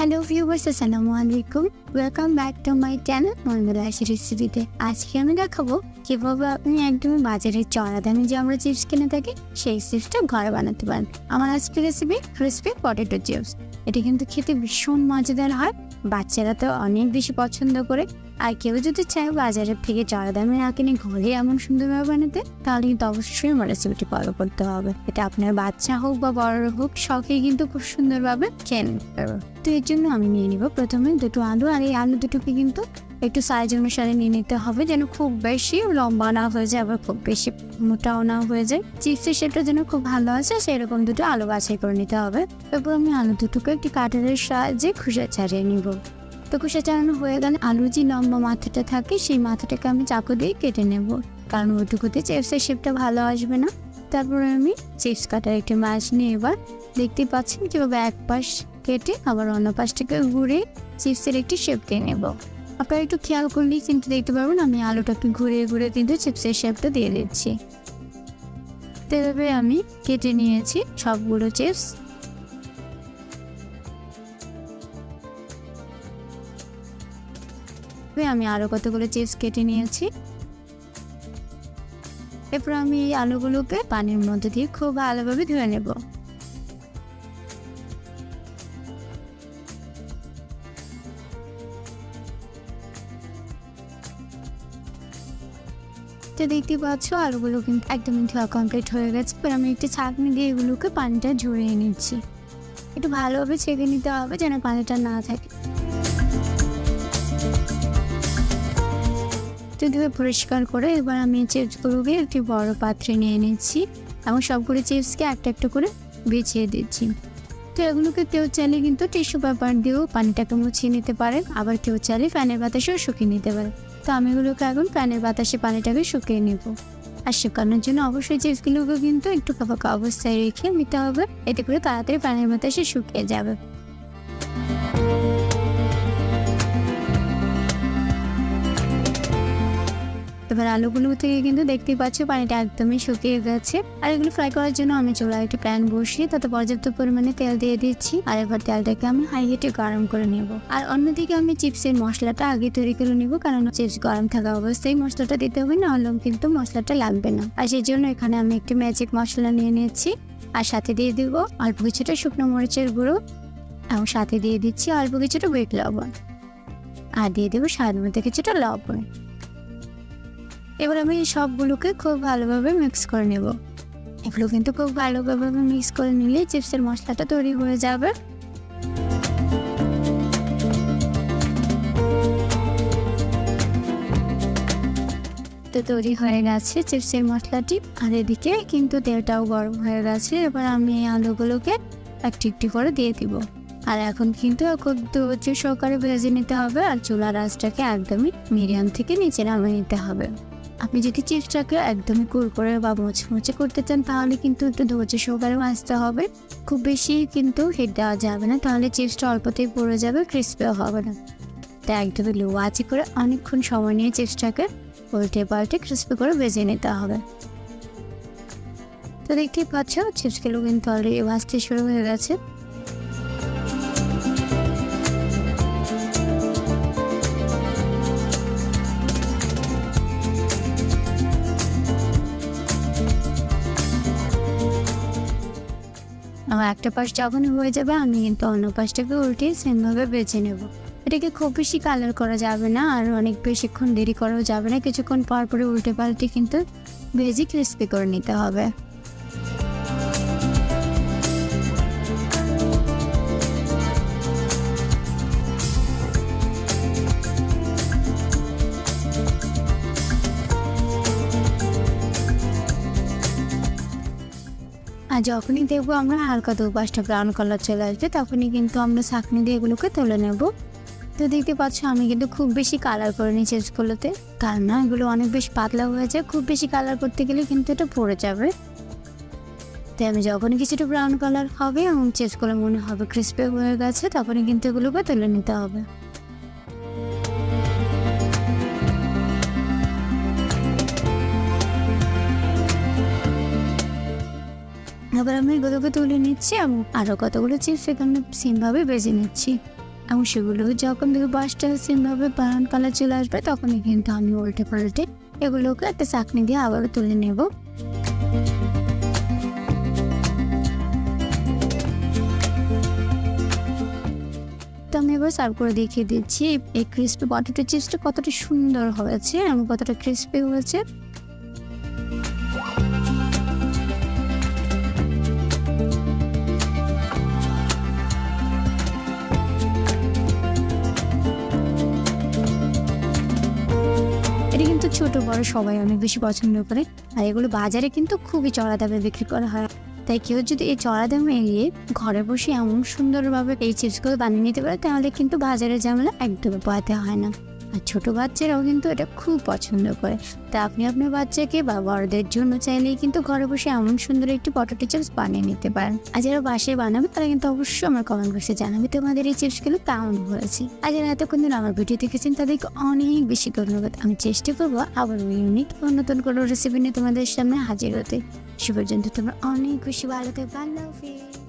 Hello viewers, আসসালামু আলাইকুম। Welcome back to my channel Monbilashi রেসিপিতে। আজকে আমি দেখাবো কিভাবে আপনি একদমই বাজারের চড়া দামে যে আমরা চিপস কিনে থাকি সেই চিপসটা ঘরে বানাতে পারেন। আমার আজকে রেসিপি ক্রিসপি পটেটো চিপস। এটা কিন্তু খেতে ভীষণ মজাদার হয়, বাচ্চারা তো অনেক বেশি পছন্দ করে। আর কেউ যদি চায় বাজারের থেকে চড়া দামে না কিনে ঘরে এমন সুন্দরভাবে বানাতে, তাহলে কিন্তু অবশ্যই আমার রেসিপিটি ফলো করতে হবে। এটা আপনার বাচ্চা হোক বা বড় হোক, শখে কিন্তু খুব সুন্দরভাবে খেয়ে নিতে পারবে। তো এর জন্য আমি নিয়ে নিব প্রথমে দুটো আলু, আর এই আলু দুটোকে কিন্তু একটু সাইজ অনুসারে নিয়ে নিতে হবে, যেন খুব বেশি লম্বা না হয়ে যায় আবার খুব বেশি মোটাও না হয়ে যায়। চিপসের শেপটা যেন খুব ভালো আছে সেরকম দুটো আলু বাছাই করে নিতে হবে। এরপর আমি আলু দুটোকে একটি কাটারের সাহায্যে খোসা ছাড়িয়ে নিব। তো খোসা ছাড়ানো হয়ে গেলে আলুর যে লম্বা মাথাটা থাকে সেই মাথাটাকে আমি চাকু দিয়ে কেটে নেব, কারণ ওইটুকুতে চিপসের শেপটা ভালো আসবে না। তারপরে আমি চিপস কাটার একটি মাছ নিয়ে এবার দেখতে পাচ্ছেন কীভাবে এক পাশ কেটে আবার অন্য পাশটাকে ঘুরে চিপসের একটি শেপ দিয়ে নেব। আপনারা একটু খেয়াল করলেই কিন্তু দেখতে পারবেন আমি আলুটাকে ঘুরিয়ে ঘুরে কিন্তু চিপসের শেপটা দিয়ে দিচ্ছি। তো এভাবে আমি কেটে নিয়েছি সবগুলো চিপস। আমি আরো কতগুলো চিপস কেটে নিয়েছি। এরপর আমি এই আলুগুলোকে পানির মধ্যে দিয়ে খুব ভালোভাবে ধুয়ে নেব। তো দেখতে পাচ্ছ আলুগুলো কিন্তু একদমই ধোয়া কমপ্লিট হয়ে গেছে। এবার আমি একটি ছাঁকনি দিয়ে এগুলোকে পানিটা ঝরিয়ে নিচ্ছি। একটু ভালোভাবে ছেঁকে নিতে হবে যেন পানিটা না থাকে। ধুয়ে পরিষ্কার করে এবার আমি চিপসগুলোকে একটি বড় পাত্রে নিয়ে নিচ্ছি এবং সবগুলো চিপসকে একটা একটা করে বিছিয়ে দিচ্ছি। তো এগুলোকে কেউ চাইলে কিন্তু টিস্যু পেপার দিয়েও পানিটাকে মুছিয়ে নিতে পারে, আবার কেউ চাইলে ফ্যানের বাতাসেও শুকিয়ে নিতে পারে। তো আমি এগুলোকে এখন ফ্যানের বাতাসে পানিটাকে শুকিয়ে নেব। আর শুকানোর জন্য অবশ্যই চিপসগুলোকে কিন্তু একটু ফাঁকা অবস্থায় রেখে নিতে হবে, এতে করে তাড়াতাড়ি ফ্যানের বাতাসে শুকিয়ে যাবে। এবার আলুগুলো থেকে কিন্তু দেখতেই পাচ্ছ পানিটা একদমই শুকিয়ে গেছে। আর এগুলো ফ্রাই করার জন্য আমি চুলায় একটি প্যান বসিয়ে তাতে পর্যাপ্ত পরিমাণে তেল দিয়ে দিচ্ছি। আর এবার তেলটাকে আমি হাই হিটে গরম করে নেব। আর অন্যদিকে আমি চিপসের মশলাটা আগে তৈরি করে নেব, কারণ চিপস গরম থাকা অবস্থায় মশলাটা দিতে হবে, না হলেও কিন্তু মশলাটা লাগবে না। আর সেই জন্য এখানে আমি একটি ম্যাজিক মশলা নিয়ে নিয়েছি, আর সাথে দিয়ে দিব অল্প কিছুটা শুকনো মরিচের গুঁড়ো, এবং সাথে দিয়ে দিচ্ছি অল্প কিছুটা বিট লবণ, আর দিয়ে দেবো স্বাদ মতো কিছুটা লবণ। এবার আমি সবগুলোকে খুব ভালোভাবে মিক্স করে নেব। এগুলো কিন্তু খুব ভালোভাবে মিক্স করে নিলে চিপসের মশলাটা তৈরি হয়ে যাবে। তো তৈরি হয়ে গেছে চিপসের মশলাটি, আর এদিকে কিন্তু তেলটাও গরম হয়ে গেছে। এবার আমি এই আলুগুলোকে একটি একটি করে দিয়ে দিব। আর এখন কিন্তু খুব ধৈর্য সহকারে ভেজে নিতে হবে, আর চুলার আঁচটাকে একদমই মিডিয়াম থেকে নিচে নামিয়ে নিতে হবে। আপনি যদি চিপসটাকে একদমই কুরকুরে বা মুচমুচে করতে চান তাহলে কিন্তু একটু ধৈর্য সহকারে ভাজতে হবে। খুব বেশি কিন্তু হিট দেওয়া যাবে না, তাহলে চিপসটা অল্পতেই পড়ে যাবে, ক্রিস্পিও হবে না। তাই একদমই লো আঁচে করে অনেকক্ষণ সময় নিয়ে চিপসটাকে উল্টে পাল্টে ক্রিস্পি করে ভেজে নিতে হবে। তো দেখতেই পাচ্ছ চিপসগুলো কিন্তু অলরেডি ভাজতে শুরু হয়ে গেছে। আমার একটা পাশ যখন হয়ে যাবে আমি কিন্তু অন্য পাশটাকে উল্টে সেমভাবে বেছে নেব। এটাকে খুব বেশি কালার করা যাবে না, আর অনেক বেশিক্ষণ দেরি করাও যাবে না। কিছুক্ষণ পর পরে উল্টে পাল্টে কিন্তু ভেজে ক্রিস্পি করে নিতে হবে। আর যখনই দেখবো আমরা হালকা দুপাশটা ব্রাউন কালার চলে আসবে, তখনই কিন্তু আমরা ছাঁকনি দিয়ে এগুলোকে তুলে নেব। তো দেখতে পাচ্ছ আমি কিন্তু খুব বেশি কালার করে নিই চিপসগুলোতে, কারণ না এগুলো অনেক বেশি পাতলা হয়ে যায়। খুব বেশি কালার করতে গেলে কিন্তু এটা পড়ে যাবে। তাই আমি যখনই কিছুটা ব্রাউন কালার হবে এবং চিপসগুলো মনে হবে ক্রিস্পি হয়ে গেছে, তখনই কিন্তু এগুলোকে তুলে নিতে হবে। এবার আমি এগুলোকে তুলে নিচ্ছি এবং আরও কতগুলো চিপস এখানে সেমভাবে ভেজে নিচ্ছি। এবং সেগুলো যখন দেখো বাসটা সেমভাবে ব্রাউন কালার চলে আসবে তখনই কিন্তু আমি উল্টে পাল্টে এগুলোকে একটা চাকনি দিয়ে আবারও তুলে নেব। তো আমি এবার সার্ভ করে দেখিয়ে দিচ্ছি এই ক্রিস্পি পটেটো চিপসটা কতটা সুন্দর হয়েছে এবং কতটা ক্রিস্পি হয়েছে। এটা কিন্তু ছোট বড় সবাই অনেক বেশি পছন্দ করে, আর এগুলো বাজারে কিন্তু খুবই চড়া দামে বিক্রি করা হয়। তাই কেউ যদি এই চড়া দামে এড়িয়ে ঘরে বসে এমন সুন্দরভাবে এই চিপসগুলো বানিয়ে নিতে পারে তাহলে কিন্তু বাজারের ঝামেলা একদমই পোহাতে হয় না। আর ছোটো বাচ্চারাও কিন্তু এটা খুব পছন্দ করে। তা আপনি আপনার বাচ্চাকে বা বড়দের জন্য চাইলেই কিন্তু ঘরে বসে এমন সুন্দর একটি পটেটো চিপস বানিয়ে নিতে পারেন। আর যারা বাসায় বানাবে তারা কিন্তু অবশ্যই আমার কমেন্ট বক্সে জানাবে তোমাদের এই চিপসগুলো কেমন হয়েছে। আর যারা এতক্ষণ দিন আমার ভিডিও দেখেছেন তাদেরকে অনেক বেশি ধন্যবাদ। আমি চেষ্টা করবো আবার ইউনিক নতুন কোনো রেসিপি নিয়ে তোমাদের সামনে হাজির হতে। সে পর্যন্ত তোমরা অনেক বেশি ভালো থাকবে। আল্লাহ হাফেজ।